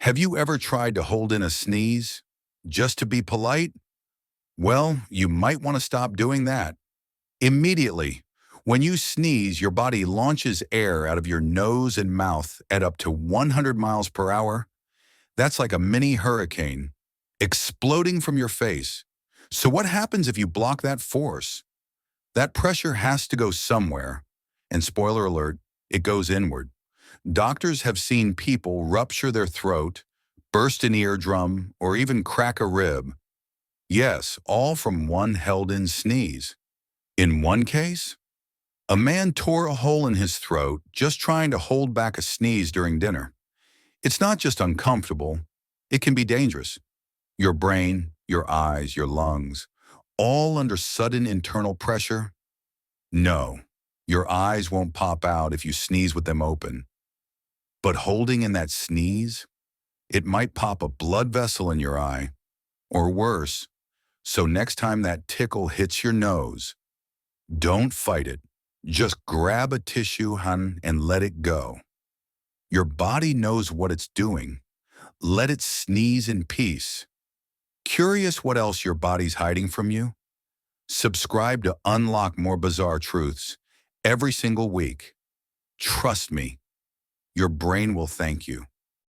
Have you ever tried to hold in a sneeze just to be polite? Well, you might want to stop doing that. Immediately, when you sneeze, your body launches air out of your nose and mouth at up to 100 miles per hour. That's like a mini hurricane exploding from your face. So what happens if you block that force? That pressure has to go somewhere. And spoiler alert, it goes inward. Doctors have seen people rupture their throat, burst an eardrum, or even crack a rib. Yes, all from one held-in sneeze. In one case, a man tore a hole in his throat just trying to hold back a sneeze during dinner. It's not just uncomfortable, it can be dangerous. Your brain, your eyes, your lungs, all under sudden internal pressure. No, your eyes won't pop out if you sneeze with them open. But holding in that sneeze, it might pop a blood vessel in your eye, or worse. So next time that tickle hits your nose, don't fight it. Just grab a tissue, hun, and let it go. Your body knows what it's doing. Let it sneeze in peace. Curious what else your body's hiding from you? Subscribe to unlock more bizarre truths every single week. Trust me, your brain will thank you.